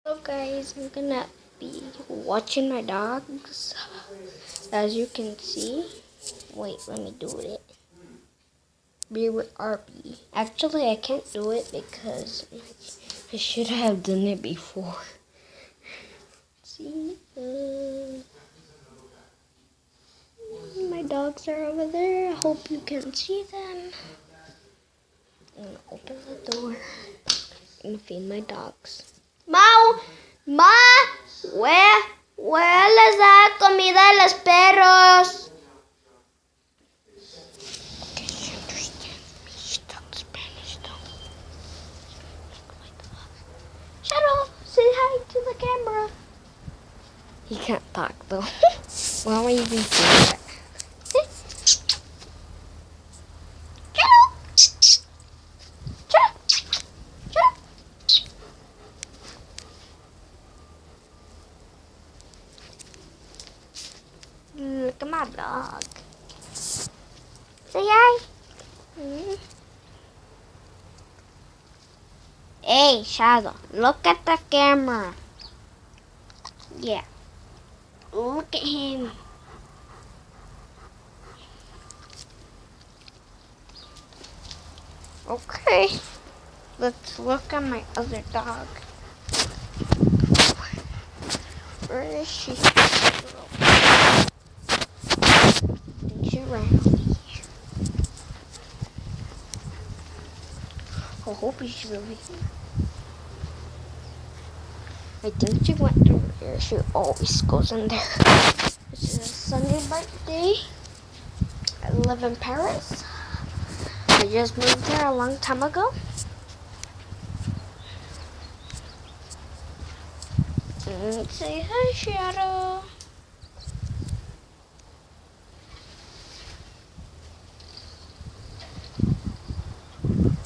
Hello guys, I'm gonna be watching my dogs. As you can see, wait, let me do it. Be with RP. Actually, I can't do it because I should have done it before. See, my dogs are over there. I hope you can see them. I'm gonna open the door and feed my dogs. Mau, Ma, where les da comida a los perros? Okay, she understands me. She talks Spanish though. Shadow, say hi to the camera. He can't talk though. Why am I even saying that? Look at my dog. Say hi. Hey, Shadow, look at the camera. Yeah. Look at him. Okay. Let's look at my other dog. Where is she? She's around. I hope she's over here. I think she went through here. She always goes in there. This is a Sunday birthday. I live in Paris. I just moved here a long time ago. And say hi, Shadow.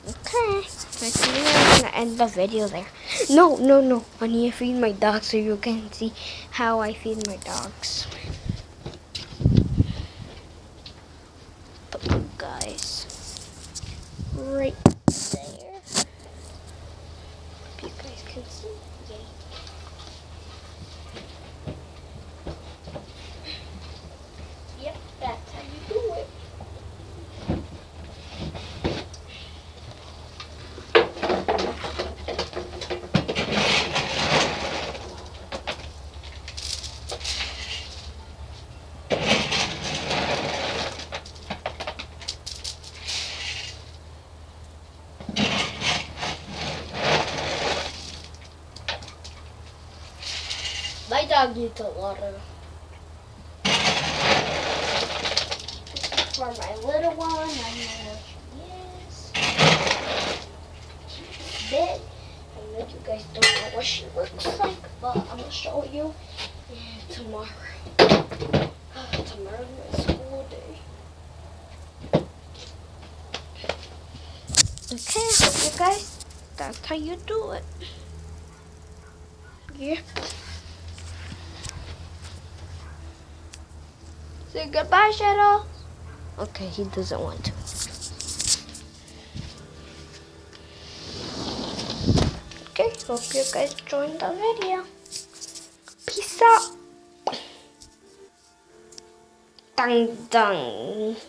Okay, I think I'm gonna end the video there. No. I need to feed my dogs so you can see how I feed my dogs. But look, guys, right there. If you guys can see, yay. Yep, that's how you do it. My dog needs a lot of. This is for my little one. I know what she is. She's big. I know you guys don't know what she looks like, but I'm gonna show you tomorrow. Tomorrow's my school day. Okay, I hope you guys. That's how you do it. Yeah. Say goodbye, Shadow. Okay, he doesn't want to. Okay, hope you guys joined the video. Peace out. Dang dang.